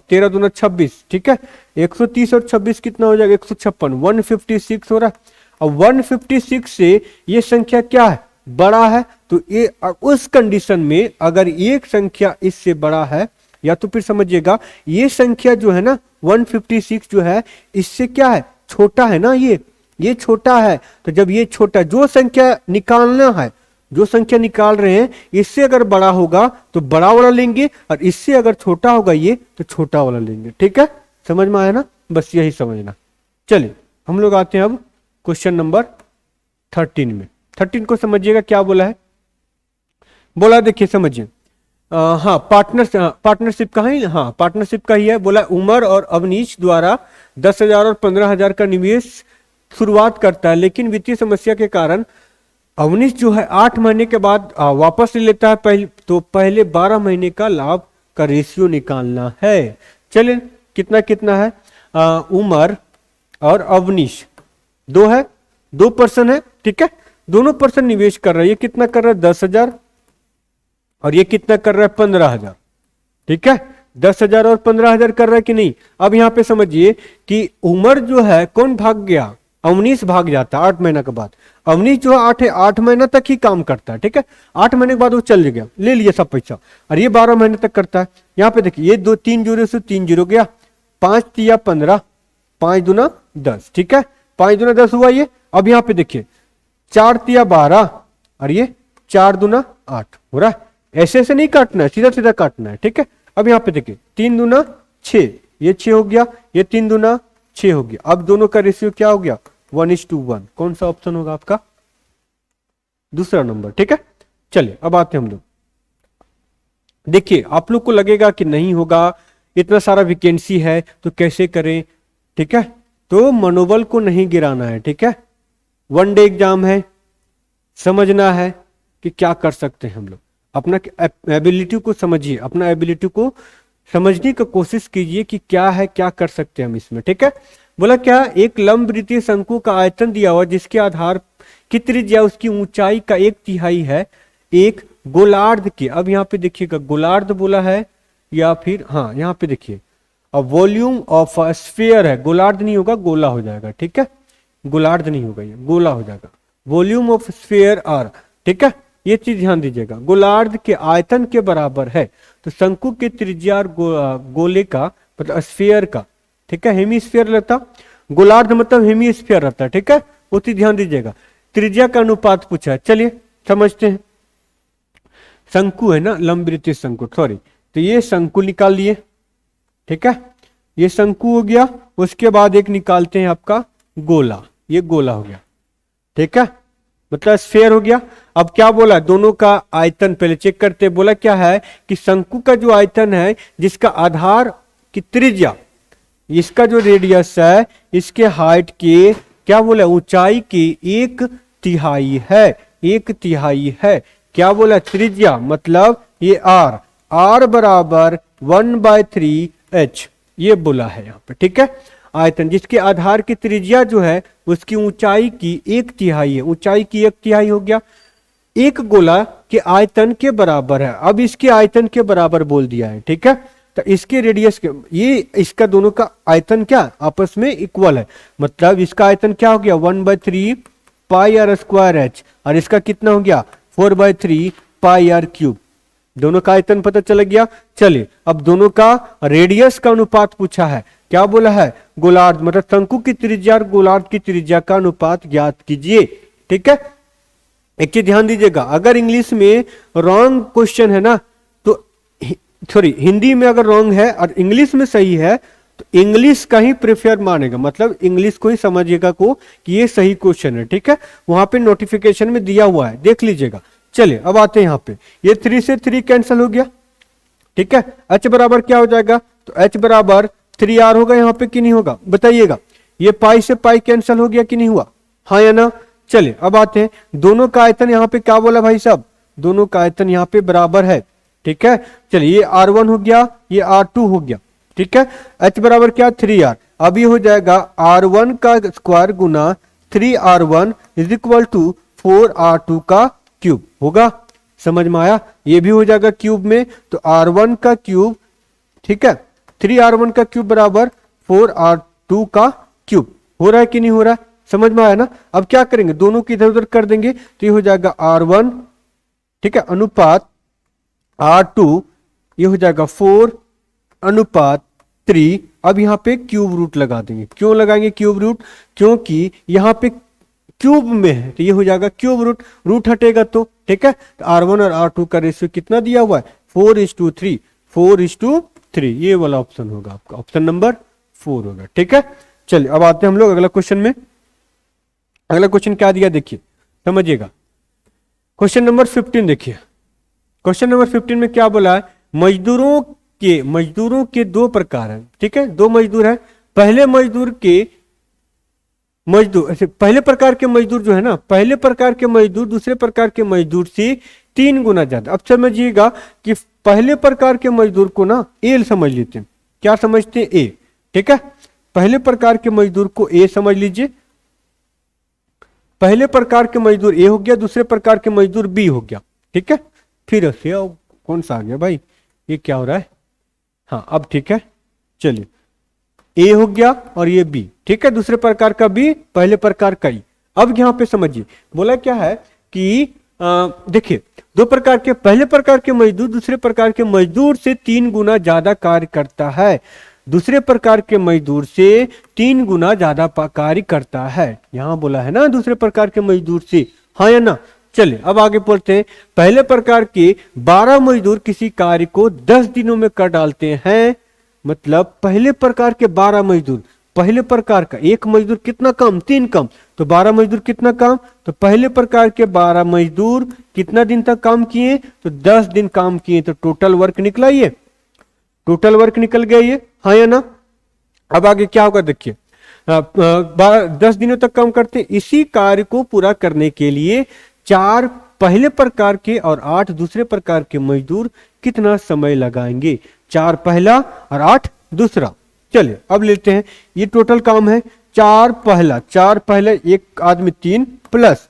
13 दूना 26। ठीक है, 130 और 26 कितना हो जाएगा 156, 156 हो रहा है। अब 156 से ये संख्या क्या है बड़ा है, तो ये उस कंडीशन में अगर एक संख्या इससे बड़ा है, या तो फिर समझिएगा ये संख्या जो है ना 156 जो है इससे क्या है छोटा है ना, ये छोटा है। तो जब ये छोटा जो संख्या निकालना है, जो संख्या निकाल रहे हैं इससे अगर बड़ा होगा तो बड़ा वाला लेंगे, और इससे अगर छोटा होगा ये तो छोटा वाला लेंगे। ठीक है, समझ में आया ना, बस यही समझना। चलिए हम लोग आते हैं अब क्वेश्चन नंबर 13 में। 13 को समझिएगा क्या बोला है, बोला देखिए समझिए। हाँ पार्टनरशिप का है, हाँ पार्टनरशिप का ही है। बोला उमर और अवनीश द्वारा 10,000 और 15,000 का निवेश शुरुआत करता है, लेकिन वित्तीय समस्या के कारण अवनीश जो है 8 महीने के बाद वापस ले लेता है। तो पहले 12 महीने का लाभ का रेशियो निकालना है। चलिए कितना कितना है, उमर और अवनीश दो पर्सन है। ठीक है, दोनों पर्सन निवेश कर रहा है, ये कितना कर रहा है 10,000 और ये कितना कर रहा है 15,000। ठीक है, 10,000 और 15,000 कर रहा है कि नहीं। अब यहां पे समझिए कि उमर जो है कौन भाग गया, अवनीश भाग जाता 8 महीना के बाद। अवनीश जो है 8 महीना तक ही काम करता है। ठीक है, 8 महीने के बाद वो चल गया, ले लिया सब पैसा, और ये 12 महीने तक करता है। यहाँ पे देखिए ये 3 जीरो से 3 जीरो गया, 5 तिया 15, 5 दूना 10। ठीक है, 5 दूना 10 हुआ ये। अब यहाँ पे देखिए 4 तिया 12 और ये 4 दूना 8 हो रहा है। ऐसे ऐसे नहीं काटना है, सीधा सीधा काटना है। ठीक है, अब यहाँ पे देखिए 3 दूना 6, ये 6 हो गया, ये 3 दूना 6 हो गया। अब दोनों का रेशियो क्या हो गया 1:1। कौन सा ऑप्शन होगा आपका दूसरा नंबर। ठीक है, चलिए अब आते हैं हम लोग। देखिए आप लोग को लगेगा कि नहीं होगा, इतना सारा वैकेंसी है तो कैसे करें। ठीक है, तो मनोबल को नहीं गिराना है। ठीक है, 1 डे एग्जाम है, समझना है कि क्या कर सकते हैं हम लोग। अपना एबिलिटी को समझिए, अपना एबिलिटी को समझने की कोशिश कीजिए कि क्या है, क्या कर सकते हैं हम इसमें। ठीक है, बोला क्या, एक लंबवृत्तीय शंकु का आयतन दिया हुआ जिसके आधार की त्रिज्या उसकी ऊंचाई का 1/3 है एक गोलार्ध के। अब यहाँ पे देखिएगा गोलार्ध बोला है या फिर हाँ यहाँ पे देखिए अब वॉल्यूम ऑफ स्फीयर है, गोलार्ध नहीं होगा गोला हो जाएगा। ठीक है, गोलार्ध नहीं होगा, ये गोला हो जाएगा। Volume of sphere R. ठीक है, ये चीज ध्यान दीजिएगा, गोलार्ध के आयतन के बराबर है। तो शंकु के त्रिज्या और गोले का मतलब स्फीयर का, ठीक है, हेमीस्फीयर रहता, गोलार्ध मतलब हेमीस्फीयर रहता है। ठीक है, वो चीज ध्यान दीजिएगा। त्रिज्या का अनुपात पूछा है, चलिए समझते हैं। शंकु है ना, लंबवृत्तीय शंकु, सॉरी, तो ये शंकु निकाल लिए। ठीक है, ये शंकु हो गया। उसके बाद एक निकालते हैं आपका गोला, ये गोला हो गया। ठीक है, मतलब स्फीयर हो गया। अब क्या बोला, दोनों का आयतन पहले चेक करते। बोला क्या है कि शंकु का जो आयतन है जिसका आधार की त्रिज्या, इसका जो रेडियस है इसके हाइट के क्या बोला, ऊंचाई की 1/3 है, 1/3 है। क्या बोला, त्रिज्या मतलब ये r बराबर 1/3h, ये बोला है यहाँ पे, ठीक है। आयतन जिसके आधार की त्रिज्या जो है उसकी ऊंचाई की 1/3 है, ऊंचाई की 1/3 हो गया, एक गोला के आयतन के बराबर है। अब इसके आयतन के बराबर बोल दिया है, ठीक है। तो इसके रेडियस के ये इसका दोनों का आयतन क्या आपस में इक्वल है, मतलब इसका आयतन क्या हो गया 1/3 पाई आर स्क्वायर एच, और इसका कितना हो गया 4/3 पाई आर क्यूब। दोनों का आयतन पता चल गया। चलिए अब दोनों का रेडियस का अनुपात पूछा है, क्या बोला है, गोलार्ध मतलब शंकु की त्रिज्या और गोलार्ध की त्रिज्या का अनुपात ज्ञात कीजिए, ठीक है। एक चीज ध्यान दीजिएगा, अगर इंग्लिश में रॉन्ग क्वेश्चन है ना तो सॉरी हिंदी में अगर रॉन्ग है और इंग्लिश में सही है तो इंग्लिश का ही प्रेफर मानेगा, मतलब इंग्लिश को ही समझिएगा को कि ये सही क्वेश्चन है, ठीक है। वहां पे नोटिफिकेशन में दिया हुआ है, देख लीजिएगा। चलिए अब आते हैं यहाँ पे, ये 3 से 3 कैंसिल हो गया, ठीक है। h बराबर क्या हो जाएगा, तो h बराबर 3r होगा यहाँ पे कि नहीं होगा, बताइएगा। ये पाई से पाई कैंसिल हो गया कि नहीं हुआ, हाँ या ना। चलिए अब आते हैं, दोनों का आयतन यहाँ पे क्या बोला भाई साहब, दोनों का आयतन यहाँ पे बराबर है, ठीक है। चलिए ये r1 हो गया, ये r2 हो गया, ठीक है। h बराबर क्या 3r, अब ये हो जाएगा r1 का स्क्वायर गुना 3r1 is equal to 4r2 का क्यूब होगा, समझ में आया। ये भी हो जाएगा क्यूब में, तो r1 का क्यूब, ठीक है, 3r1 का क्यूब बराबर 4r2 का क्यूब हो रहा है कि नहीं हो रहा है, समझ में आया ना। अब क्या करेंगे, दोनों की इधर उधर कर देंगे तो ये हो जाएगा r1, ठीक है, अनुपात r2, ये हो जाएगा 4 अनुपात 3। अब यहाँ पे क्यूब रूट लगा देंगे, क्यों लगाएंगे क्यूब रूट, क्योंकि यहाँ पे क्यूब में है तो ये हो जाएगा क्यूब रूट, रूट हटेगा तो, ठीक है। तो r1 और r2 का रेशियो कितना दिया हुआ है 4:3, 4:3, ये वाला ऑप्शन होगा आपका, ऑप्शन नंबर 4 होगा, ठीक है। चलिए अब आते हैं हम लोग अगला क्वेश्चन में। अगला क्वेश्चन क्या दिया देखिए, समझिएगा। क्वेश्चन नंबर 15 देखिए, क्वेश्चन नंबर 15 में क्या बोला है, मजदूरों के 2 प्रकार हैं, ठीक है, 2 मजदूर है। पहले प्रकार के मजदूर जो है ना, पहले प्रकार के मजदूर दूसरे प्रकार के मजदूर से 3 गुना ज्यादा। अब समझिएगा कि पहले प्रकार के मजदूर को ना ए समझ लेते हैं, क्या समझते हैं ए, ठीक है। पहले प्रकार के मजदूर को ए समझ लीजिए, पहले प्रकार के मजदूर ए हो गया, दूसरे प्रकार के मजदूर बी हो गया, ठीक है। फिर से कौन सा आ गया भाई, ये क्या हो रहा है, हाँ अब ठीक है। चलिए ए हो गया और ये बी, ठीक है, दूसरे प्रकार का बी, पहले प्रकार का ई। अब यहां पे समझिए बोला क्या है कि देखिए 2 प्रकार के, पहले प्रकार के मजदूर दूसरे प्रकार के मजदूर से 3 गुना ज्यादा कार्य करता है, दूसरे प्रकार के मजदूर से 3 गुना ज्यादा कार्य करता है, यहां बोला है ना दूसरे प्रकार के मजदूर से, हाँ या ना। चलिए अब आगे पढ़ते हैं। पहले प्रकार के 12 मजदूर किसी कार्य को 10 दिनों में कर डालते हैं, मतलब पहले प्रकार के 12 मजदूर, पहले प्रकार का एक मजदूर कितना काम, 3 काम, तो 12 मजदूर कितना काम, तो पहले प्रकार के 12 मजदूर कितना दिन तक काम किए, तो 10 दिन काम किए, तो टोटल वर्क निकला, ये टोटल वर्क निकल गया ये, हाँ या ना। अब आगे क्या होगा देखिए, 10 दिनों तक काम करते हैं। इसी कार्य को पूरा करने के लिए 4 पहले प्रकार के और 8 दूसरे प्रकार के मजदूर कितना समय लगाएंगे, 4 पहला और 8 दूसरा। चलिए अब लेते हैं, ये टोटल काम है 4 पहला एक आदमी 3 प्लस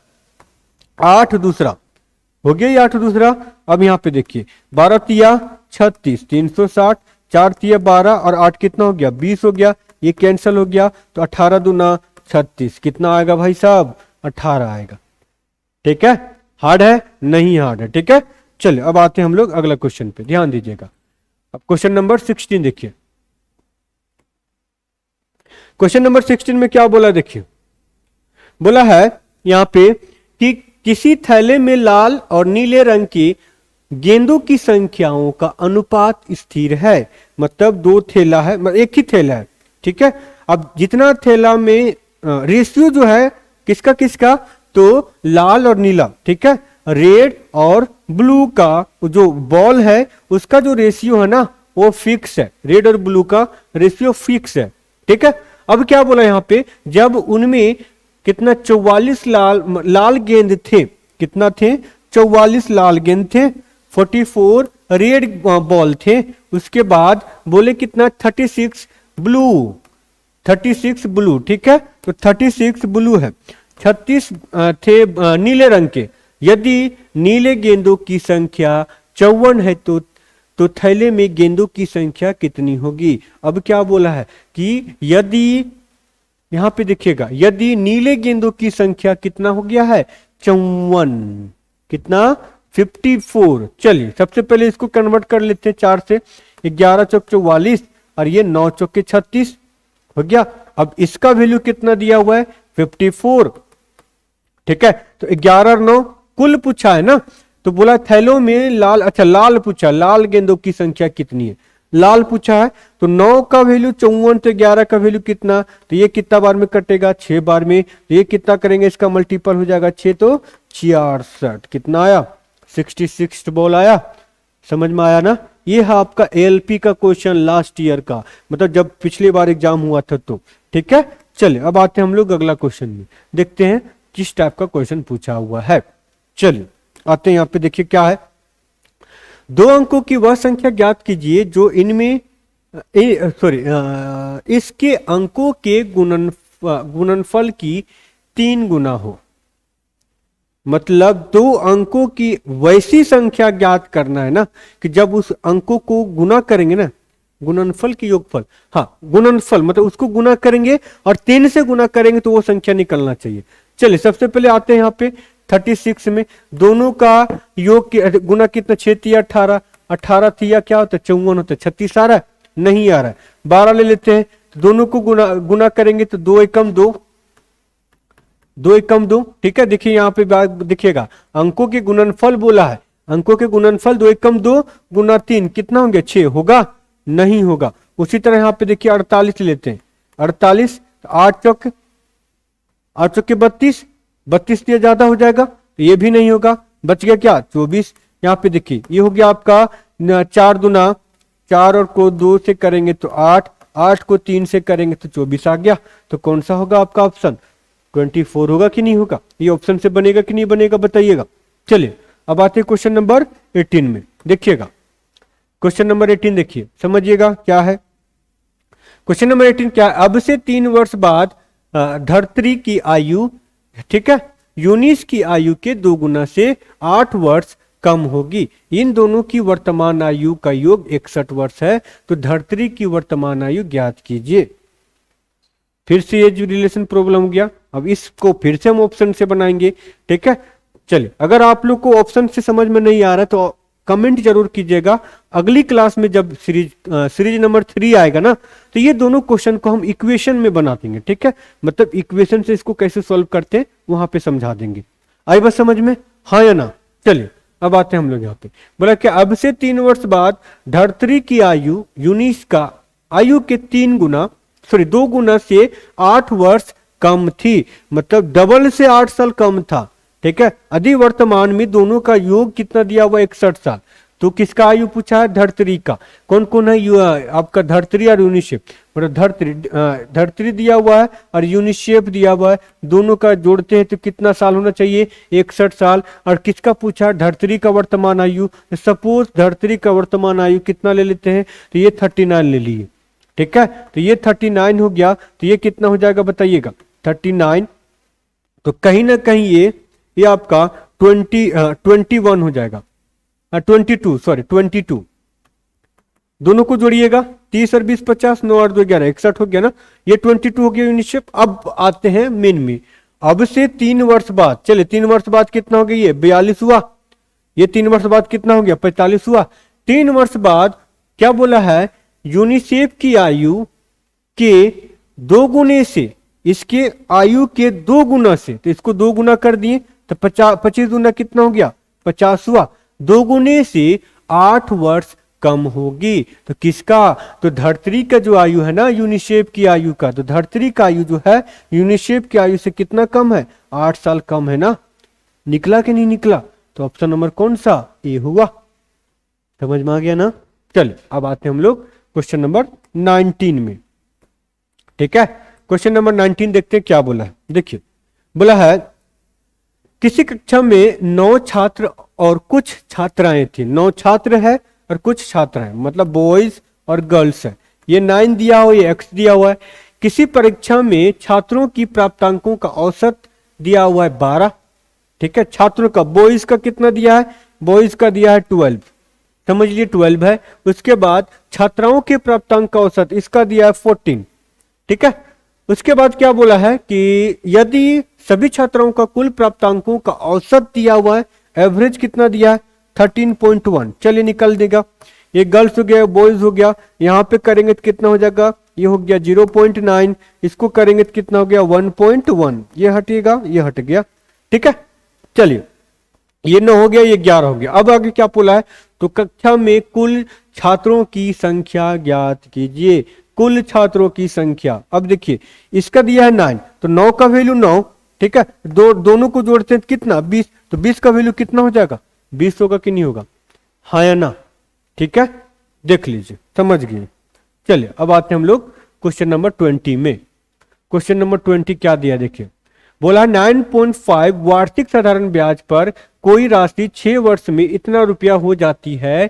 8 दूसरा, हो गया ये 8 दूसरा। अब यहाँ पे देखिए 12 तिया 36, 360, 4 तिया 12 और 8 कितना हो गया 20 हो गया, ये कैंसिल हो गया, तो 18 दूना 36, कितना आएगा भाई साहब 18 आएगा, ठीक है। हार्ड है नहीं, हार्ड है, ठीक है। चलिए अब आते हैं हम लोग अगला क्वेश्चन पे, ध्यान दीजिएगा। अब क्वेश्चन नंबर 16 देखिए, क्वेश्चन नंबर 16 में क्या बोला देखिए, बोला है यहां पे कि किसी थैले में लाल और नीले रंग की गेंदों की संख्याओं का अनुपात स्थिर है, मतलब 2 थैला है, मतलब एक ही थैला है, ठीक है। अब जितना थैला में रेशियो जो है किसका किसका, तो लाल और नीला, ठीक है, रेड और ब्लू का जो बॉल है उसका जो रेशियो है ना वो फिक्स है, रेड और ब्लू का रेशियो फिक्स है। ठीक है, अब क्या बोला यहाँ पे, जब उनमें कितना 44 लाल गेंद थे, कितना थे 44 लाल गेंद थे, 44 रेड बॉल थे, उसके बाद बोले कितना 36 ब्लू, 36 ब्लू। ठीक है, तो 36 ब्लू है, 36 थे नीले रंग के। यदि नीले गेंदों की संख्या 54 है तो थैले में गेंदों की संख्या कितनी होगी। अब क्या बोला है कि यदि यहां पे देखिएगा, यदि नीले गेंदों की संख्या कितना हो गया है 54, कितना 54। चलिए सबसे पहले इसको कन्वर्ट कर लेते हैं 4 से, 11 चौक 44 और ये 9 चौके 36 हो गया। अब इसका वैल्यू कितना दिया हुआ है 54। ठीक है, तो 11 और 9 कुल पूछा है ना, तो बोला थैलों में लाल, अच्छा लाल पूछा, लाल गेंदों की संख्या कितनी है, लाल पूछा है। तो 9 का वैल्यू 54, तो 11 का वैल्यू कितना, तो ये कितना बार में कटेगा 6 बार में, तो ये कितना करेंगे इसका मल्टीपल हो जाएगा 6 तो 66, कितना आया 66 बॉल आया। समझ में आया ना, ये है आपका एएलपी का क्वेश्चन लास्ट ईयर का, मतलब जब पिछली बार एग्जाम हुआ था तो। ठीक है, चलिए अब आते हैं हम लोग अगला क्वेश्चन में, देखते हैं किस टाइप का क्वेश्चन पूछा हुआ है। चलिए आते हैं यहाँ पे, देखिए क्या है, 2 अंकों की वह संख्या ज्ञात कीजिए जो इनमें इसके अंकों के गुणनफल की 3 गुना हो। मतलब 2 अंकों की वैसी संख्या ज्ञात करना है ना कि जब उस अंकों को गुना करेंगे ना, गुणनफल की योगफल, हाँ गुणनफल मतलब उसको गुना करेंगे और 3 से गुना करेंगे तो वो संख्या निकलना चाहिए। चलिए सबसे पहले आते हैं यहाँ पे 36 में, दोनों का योग गुना कितना 6 तिया 18, 18 तिया क्या होता है 54 होता है, 36 आ रहा है नहीं आ रहा है, 12 ले लेते हैं, तो दोनों को गुना करेंगे तो 2 एकम 2, 2 एकम 2। ठीक है, देखिए यहाँ पे दिखेगा अंकों के गुणनफल बोला है, अंकों के गुणनफल 2 एकम 2 गुना 3 कितना होंगे 6 होगा, नहीं होगा। उसी तरह यहाँ पे देखिए 48 लेते हैं, 48 8 चौक 32, 32 से ज्यादा हो जाएगा तो ये भी नहीं होगा, बच गया क्या 24। यहाँ पे देखिए ये हो गया आपका 4 दूना 4 और को 2 से करेंगे तो 8, 8 को 3 से करेंगे तो 24 आ गया। तो कौन सा होगा आपका ऑप्शन 24 होगा कि नहीं होगा, ये ऑप्शन से बनेगा कि नहीं बनेगा बताइएगा। चलिए अब आते हैं क्वेश्चन नंबर 18 में, देखिएगा क्वेश्चन नंबर 18 देखिए समझिएगा क्या है। क्वेश्चन नंबर 18 क्या है, अब से 3 वर्ष बाद धरती की आयु, ठीक है, यूनिस की आयु के 2 गुना से 8 वर्ष कम होगी। इन दोनों की वर्तमान आयु का योग 61 वर्ष है, तो धरती की वर्तमान आयु ज्ञात कीजिए। फिर से ये जो रिलेशन प्रॉब्लम हो गया, अब इसको फिर से हम ऑप्शन से बनाएंगे। ठीक है, चलिए अगर आप लोग को ऑप्शन से समझ में नहीं आ रहा है तो कमेंट जरूर कीजिएगा। अगली क्लास में जब सीरीज नंबर 3 आएगा ना, तो ये दोनों क्वेश्चन को हम इक्वेशन में बना देंगे। ठीक है, मतलब इक्वेशन से इसको कैसे सॉल्व करते हैं वहां पे समझा देंगे। आई बात समझ में, हाँ या ना। चलिए अब आते हैं हम लोग यहाँ पे, बोला कि अब से 3 वर्ष बाद धरती की आयु यूनिस का आयु के 2 गुना से 8 वर्ष कम थी, मतलब डबल से 8 साल कम था। ठीक है, अभी वर्तमान में दोनों का योग कितना दिया हुआ 61 साल। तो किसका आयु पूछा है धरती का, कौन कौन है आपका धरती और यूनिसेफ, मतलब धरती दिया हुआ है और यूनिसेफ दिया हुआ है, दोनों का जोड़ते हैं तो कितना साल होना चाहिए 61 साल। और किसका पूछा है धरती का वर्तमान आयु, सपोज धरती का वर्तमान आयु कितना ले लेते हैं तो ये 39 ले लिए। ठीक है, तो ये 39 हो गया, तो ये कितना हो जाएगा बताइएगा 39, तो कहीं ना कहीं ये आपका 21 हो जाएगा, 22 दोनों को जोड़िएगा, 30 और 20 50, 9 और 2 11, 61 हो गया ना, ये 22 हो गया यूनिसेफ। अब आते हैं मेन में, अब से 3 वर्ष बाद, चले 3 वर्ष बाद कितना हो गया ये 42 हुआ, ये 3 वर्ष बाद कितना हो गया 45 हुआ। 3 वर्ष बाद क्या बोला है, यूनिसेफ की आयु के 2 गुने से, इसके आयु के 2 गुना से, तो इसको 2 गुना कर दिए तो 25 गुना कितना हो गया 50 हुआ, 2 गुने से 8 वर्ष कम होगी। तो किसका, तो धरती का जो आयु है ना यूनिसेफ की आयु का, तो धरती का आयु जो है यूनिसेफ की आयु से कितना कम है 8 साल कम है ना। निकला कि नहीं निकला, तो ऑप्शन नंबर कौन सा ए हुआ। समझ में आ गया ना। चलिए अब आते हैं हम लोग क्वेश्चन नंबर 19 में। ठीक है, क्वेश्चन नंबर 19 देखते हैं क्या बोला है। देखिए बोला है किसी कक्षा में 9 छात्र और कुछ छात्राएं थी। 9 छात्र है और कुछ छात्राएं, मतलब बॉयज और गर्ल्स है। ये 9 दिया हुआ, ये x दिया हुआ है। किसी परीक्षा में छात्रों की प्राप्तांकों का औसत दिया हुआ है 12। ठीक है, छात्रों का, बॉयज का कितना दिया है, बॉयज का दिया है 12, समझ लिए 12 है। उसके बाद छात्राओं के प्राप्तांक का औसत इसका दिया है 14। ठीक है, उसके बाद क्या बोला है कि यदि सभी छात्राओं का कुल प्राप्तांकों का औसत दिया हुआ है, एवरेज कितना दिया है 13.1। चलिए निकल देगा, ये गर्ल्स हो गया, बॉयज हो गया, यहां पे करेंगे तो कितना हो जाएगा, ये हो गया 0.9, इसको करेंगे तो कितना हो गया 1.1, ये हटेगा, ये हट गया। ठीक है, चलिए ये 9 हो गया, ये 11 हो गया। अब आगे क्या बोला है, तो कक्षा में कुल छात्रों की संख्या ज्ञात कीजिए। कुल छात्रों की संख्या, अब देखिए इसका दिया है 9, तो 9 का वैल्यू 9। ठीक है, दोनों को जोड़ते हैं तो कितना 20, तो 20 का वैल्यू कितना हो जाएगा 20 होगा कि नहीं होगा, हाँ या ना। ठीक है, देख लीजिए, समझ गए। चलिए अब आते हैं हम लोग क्वेश्चन नंबर 20 में। क्वेश्चन नंबर 20 क्या दिया देखिए, बोला 9.5 वार्षिक साधारण ब्याज पर कोई राशि 6 वर्ष में इतना रुपया हो जाती है,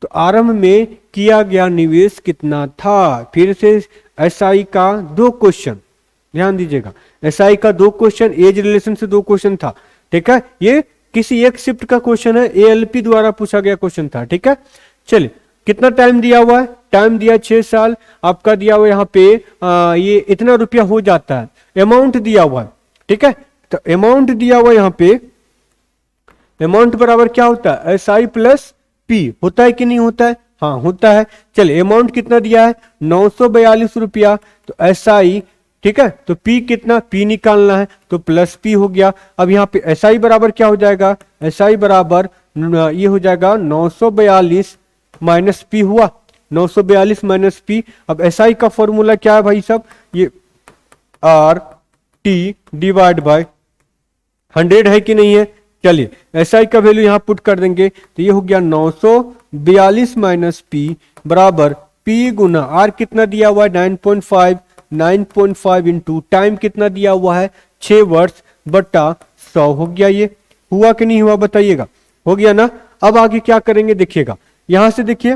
तो आरंभ में किया गया निवेश कितना था। फिर से एसआई का 2 क्वेश्चन, ध्यान दीजिएगा, एसआई का 2 क्वेश्चन, एज रिलेशन से 2 क्वेश्चन था। ठीक है, ये किसी एक शिफ्ट का क्वेश्चन है, एएलपी द्वारा पूछा गया क्वेश्चन था। ठीक है, चलिए कितना टाइम दिया हुआ है, टाइम दिया 6 साल, आपका दिया हुआ यहाँ पे ये इतना रुपया हो जाता है, अमाउंट दिया हुआ है। ठीक है, तो अमाउंट दिया हुआ यहाँ पे, अमाउंट बराबर क्या होता है एस आई प्लस पी, होता है कि नहीं होता है, हाँ होता है। चलिए अमाउंट कितना दिया है 942 रुपया, तो एस आई, ठीक है, तो पी कितना, पी निकालना है तो प्लस पी हो गया। अब यहाँ पे एस आई बराबर क्या हो जाएगा, एस आई बराबर ये हो जाएगा 942 माइनस पी हुआ, 942 माइनस पी। अब एस आई का फॉर्मूला क्या है भाई साहब, ये आर टी डिवाइड बाय 100 है कि नहीं है। चलिए एसआई का वैल्यू यहां पुट कर देंगे, तो ये हो गया 942 माइनस पी बराबर पी गुना आर कितना दिया हुआ है 9.5, 9.5 इंटू टाइम कितना दिया हुआ है 6 वर्ष बटा 100 हो गया। ये हुआ कि नहीं हुआ बताइएगा, हो गया ना। अब आगे क्या करेंगे देखिएगा, यहां से देखिए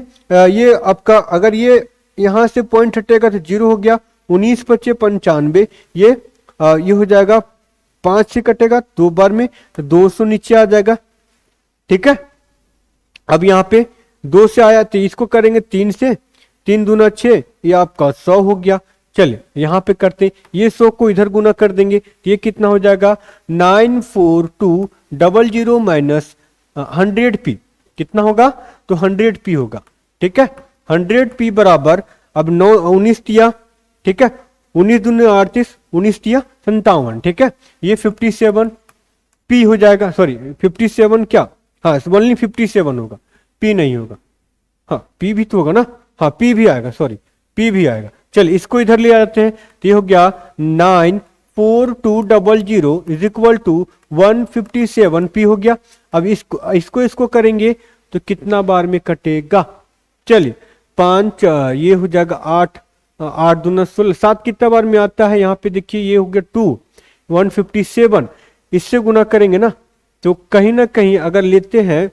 ये आपका अगर ये यहां से पॉइंट हटेगा तो 0 हो गया, 19 × 95 ये हो जाएगा 5 से कटेगा 2 बार में, तो 200 नीचे आ जाएगा। ठीक है, अब यहाँ पे 2 से आया तो इसको करेंगे 3 से, 3 दूना 6, ये आपका 100 हो गया। चलिए यहाँ पे करते हैं, ये 100 को इधर गुना कर देंगे तो ये कितना हो जाएगा 94200 माइनस 100 पी, कितना होगा तो 100 पी होगा। ठीक है, 100 पी बराबर अब 19 दिया, ठीक है, 19 दूनी 38, 19 दिया 57। ठीक है, ये 57 पी हो जाएगा, सॉरी 57 क्या, हाँ ओनली 57 होगा, पी नहीं होगा, हाँ पी भी तो होगा ना, हाँ पी भी आएगा, सॉरी पी भी आएगा। चलिए इसको इधर ले आते हैं, तो ये हो गया 94200 इज इक्वल टू 157 पी हो गया। अब इसको करेंगे तो कितना बार में कटेगा, चलिए 5 ये हो जाएगा 8, 8 दूना 16, 7 कितना बार में आता है यहाँ पे देखिए, ये हो गया 2, 157, इससे गुना करेंगे ना तो कहीं ना कहीं अगर लेते हैं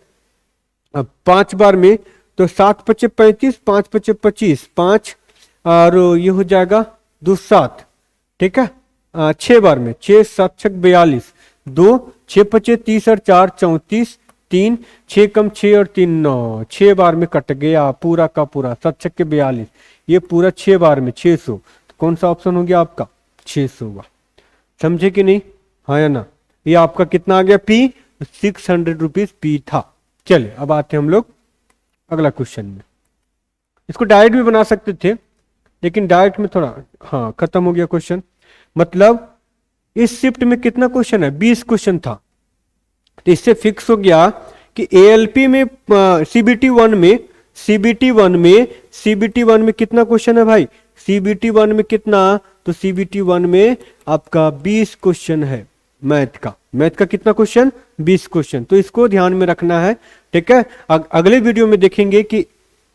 5 बार में तो 7 × 5 = 35, 5 × 5 = 25, 5 और ये हो जाएगा 2 7। ठीक है, 6 बार में 6 7 × 6 = 42, 2 6 × 5 = 30 और 4 = 34, 3 6 कम 6 और 3 9, 6 बार में कट गया पूरा का पूरा, 7 × 6 = 42, ये पूरा 6 बार में 600, तो कौन सा ऑप्शन हो गया आपका 600 हुआ। समझे कि नहीं, हाँ या ना। ये आपका कितना आ गया पी, 600 रुपीज पी था। चलिए अब आते हैं हम लोग अगला क्वेश्चन में। इसको डायरेक्ट भी बना सकते थे लेकिन डायरेक्ट में थोड़ा हाँ खत्म हो गया क्वेश्चन। मतलब इस शिफ्ट में कितना क्वेश्चन है 20 क्वेश्चन था, तो इससे फिक्स हो गया कि एएलपी में सीबीटी 1 में कितना क्वेश्चन है भाई, सीबीटी 1 में कितना, तो सीबीटी 1 में आपका 20 क्वेश्चन है मैथ का कितना क्वेश्चन 20 क्वेश्चन, तो इसको ध्यान में रखना है। ठीक है, अगले वीडियो में देखेंगे कि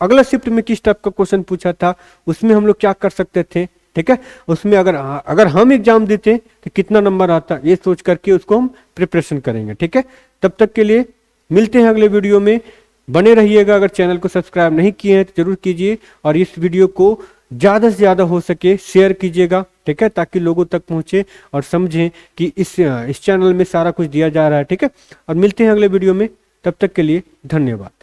अगला शिफ्ट में किस टाइप का क्वेश्चन पूछा था, उसमें हम लोग क्या कर सकते थे, ठीक है। उसमें अगर हम एग्जाम देते तो कितना नंबर आता, ये सोच करके उसको हम प्रिपरेशन करेंगे, ठीक है। तब तक के लिए मिलते हैं अगले वीडियो में, बने रहिएगा। अगर चैनल को सब्सक्राइब नहीं किए हैं तो जरूर कीजिए, और इस वीडियो को ज़्यादा से ज़्यादा हो सके शेयर कीजिएगा, ठीक है, ताकि लोगों तक पहुंचे और समझें कि इस चैनल में सारा कुछ दिया जा रहा है, ठीक है। और मिलते हैं अगले वीडियो में, तब तक के लिए धन्यवाद।